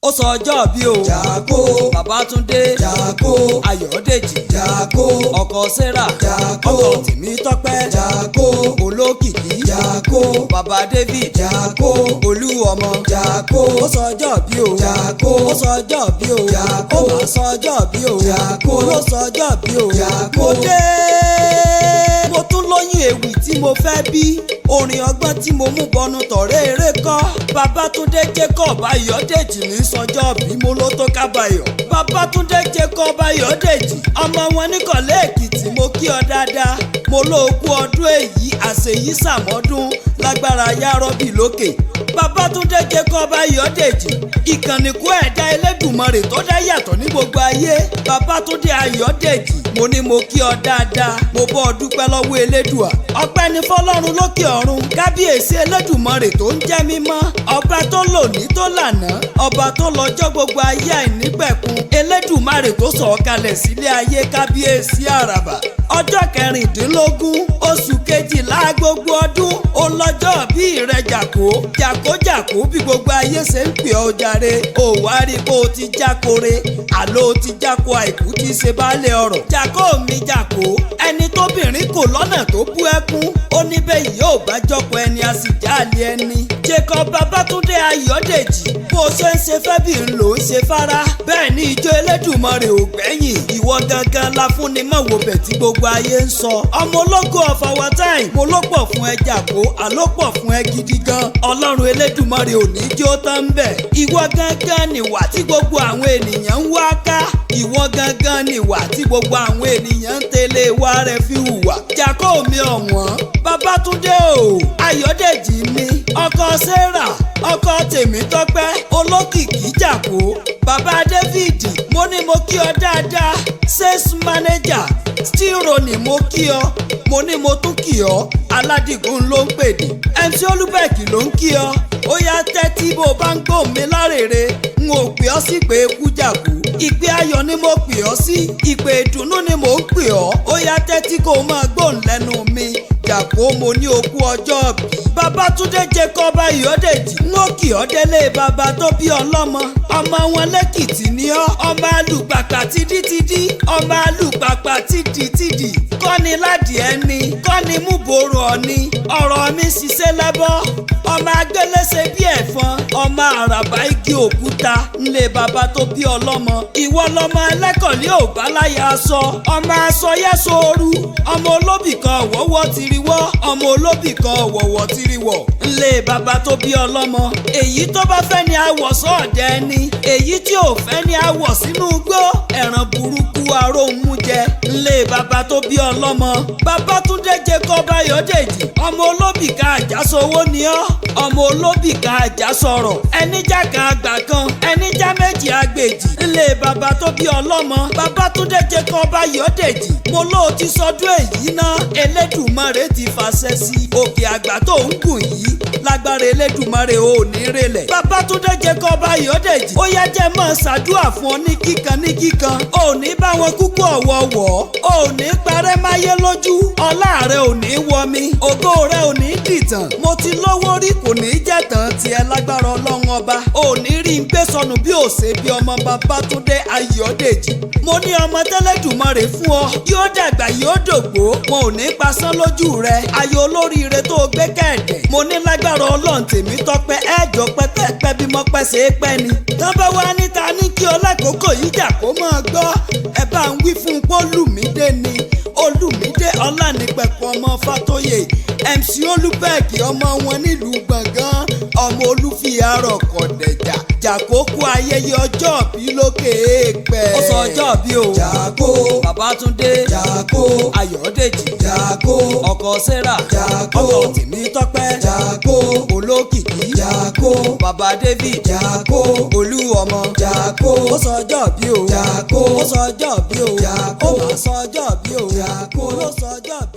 ó sọ ọjọ́ bí o. Jàkó. Babátúndé. Jàkó. Ayọ̀dèjì. Jàkó. ọkọ Sarah. Jàkó. ọkọ Tèmítọ́pẹ́. Jàkó. olókìkí. Jàkó. bàbá David. Jàkó. Olúọmọ. Jàkó. ó sọ ọjọ́ bí o. Jàkó. ó sọ ọjọ́ bí o. Jàkó. ó máa sọ ọjọ́ bí o. Jàkó. ló sọ ọjọ́ bí o. Jàkó. mo dé mo tún lóyún ewì tí mo fẹ́ bí orin ọgbọ́n tí mo mú bọnu tọ̀rẹ́ eré kọ́. Babátúndé Jacob Ayọ̀dèjì ní sọjọ́ bí mo ló tó kábàyọ̀. Babátúndé Jacob Ayọ̀dèjì ọmọ wọn ní Kọ̀lẹ́ Èkìtì mo kí ọ dáadáa. mo lóòkú ọdún èyí àṣeyí sàmọ́dún lágbára yárọ́bì lókè. Babátúndé Jacob Ayọ̀dèjì ìkànnìkú ẹ̀dá Elédùmarè tó dá yàtọ̀ ní gbogbo ayé. Babátúndé Ayọ̀dèjì mo ní mo kí ọ dáadáa. mo bọ́ ọ dúpẹ́ lọ́wọ́ Elédùà. ọpẹ́ ni fọlọ́run lókè ọ̀run. kábíyèsí Elédùmarè tó ń jẹ́ mímọ́. ọba tó lòní tó lànà. ọba tó lọ́jọ́ gbogbo ayé àìnípẹ̀kun. Elédùmarè tó sọ̀ kalẹ̀ sílé ayé kábíyèsí àràbà. ọjọ́ kẹrìndínlógún oṣù kejìlá gbogbo ọdún ó lọ́jọ́ bí rẹ̀ jàkó bí gbogbo ayé ṣe ń pè ọ́ jàre. ó wá rí bó o ti jákore àló o ti jáko àìkú tí ṣe baálé ọ̀rọ̀. jàkó mi jàkó ẹni tóbìnrin kò lọ́nà tó bú ẹkún. ó ní bẹ́ẹ̀ yóò bá jọ́kọ̀ ẹni a sì jáàlì ẹni. Jacob Babátúndé Ayọ̀dèjì bó o ṣe ń ṣe fẹ́ bí n lò ń ṣe fara. bẹ́ẹ̀ ni ijó Elédùmarè ò gbẹ́yìn. ìwọ gangan la fún ni mọ̀ wò bẹ̀ tí gbogbo ayé ń sọ. ọmọ ológo of our time mo ló pọ̀ fún ẹ jàkó àló pọ̀ fún ẹ gidi gan. Ọlọ́run Elédùmarè ò ní jó tán bẹ̀. ìwọ gangan nìwà tí gbogbo àwọn ènìyàn ń wá ká. ìwọ gangan nìwà tí gbogbo àwọn ènìyàn ń tẹ̀lé wa rẹ̀ fi hùwà. jàkó mi ọ̀wọ́n Babátúndé o Ayọ̀dèjì mi ọkọ Sarah ọkọ Tèmítọ́pẹ́ olókìkí jàkó. bàbá David mo ní mo kí ọ dáadáa. sales manager Stiro ni mo kí ọ. mo ní mo tún kí ọ. Aládìgún ló ń pèdè. MC Olúbẹ̀kì ló ń kí ọ. ó yá tẹ́tí bó bá ń gbóhùn mi lárèrè. n ò pè ọ́ sí pé kú jàkú. ìpè ayọ̀ ni mo pè ọ́ sí. ìpè ìdùnnú ni mo ń pè ọ́. ó yá tẹ́tí kó o máa gbóhùn lẹ́nu mi. jàkó mo ní okú ọjọ́ bí. Babátúndé Jacob Ayọ̀dèjì ń ó kì ọ́ délé bàbá tó bí ọlọ́mọ. ọmọ wọn lẹ́kìtì ni ọ́. ọmọ alùpàpà tìdítìdí. ọmọ alùpàpà tìdítìdí. kọ́ni ládìí ẹni. kọ́ni mú borò ọ̀ni. ọ̀rọ̀ mi ṣiṣẹ́ lẹ́bọ́. ọmọ agbéléṣe bí ẹ̀fọn. ọmọ àràbà igi òkúta. ńlẹ̀ bàbá tó bí ọlọ́mọ. ìwọ lọmọ ẹlẹ́kọ̀ọ́lé ògbáláyà aṣọ. ọmọ aṣọ yẹ́sọ̀ọ́rù. ọmọ olóbì kan ọ̀wọ́wọ́ tiriwọ́. ọmọ olóbì kan ọ̀wọ̀wọ́ tiriwọ̀. ńlẹ̀ bàbá tó bí ọlọ́mọ. èyí tó bá fẹ́ ni àwọ̀ sọ́ọ̀dẹ̀ ẹni. èyí tí ò fẹ́ ni àwọ̀ sínú igbó. ẹ̀ràn burúkú aróhùnmú jẹ. ńlẹ̀ bàbá tó bí ọlọ́mọ. Babátúndé Jacob Ayọ̀dèjì ọmọ olóbì kan àjàsowó ni ọ́. ọmọ olóbì kan àjàsọ̀rọ̀. ẹníjà kan àgbà kan ẹníjà méjì àgbèjì. ńlẹ̀ bàbá tó bí ọlọ́mọ. Babátúndé Jacob Ayọ̀dèjì mo ló ti sọdún èyí ná. Elédùmarè ti fàṣẹ sí. òkè àgbà tó ń gùn yìí lágbára Elédùmarè ò ní relẹ̀. Babátúndé Jacob Ayọ̀dèjì ó yá jẹ́ mọ́ ṣàdúrà fún ọ ní kíkan. ò ní bá wọn kúkú ọ̀wọ̀ọ̀wọ̀. ò ní parẹ́ máyé lójú. ọlá rẹ ò ní wọmi. ògo rẹ ò ní dìtàn. mo ti lówó rí kò ní jẹ́ tán tiẹ̀ lágbára Ọlọ́run ọba. ò ní rí n gbé sọnù bí ò ṣe bí ọmọ Babátúndé Ayọ̀dèjì. mo ní ọmọ tẹ́lẹ̀dùmarè fún ọ. yóò dàgbà yóò dògbó. wọn ò ní pasán lójú rẹ. ayọ̀ olóríire tó gbé kẹ̀dẹ̀. mo ní lágbára Ọlọ́run Tèmítọ́pẹ́ ẹ̀jọ̀ pẹ́pẹ́pẹ́ bí mo pẹ́ ṣe é pẹ́ ni. tán bá wá níta ní kí ọlákòókò yìí jà kó máa gbọ́. ẹ bá ń wí fún Olúmídé ni. Olúmídé Ọlánìpẹ̀kun ọmọ Fátóyè. MC Olúbẹ̀kì ọmọ wọn nílùú Gbọ̀ngán. ọmọ Olúfìyàrọ̀ Kọ̀dẹ̀jà. jàkókò ayẹyẹ ọjọ́ bí lókè èèpẹ̀. ó sọ ọjọ́ bí o. Jàkó. Babátúndé. Jàkó. Ayọ̀dèjì. Jàkó. ọkọ Sarah. Jàkó. ọkọ Tèmítọ́pẹ́. Jàkó. olókìkí. Jàkó. bàbá David. Jàkó. Olúọmọ. Jàkó. ó sọ ọjọ́ bí o. Jàkó. ó sọ ọjọ́ bí o. Jàkó. ó máa sọ ọjọ́ bí o. Jàkó. ó sọ ọjọ́ bí o.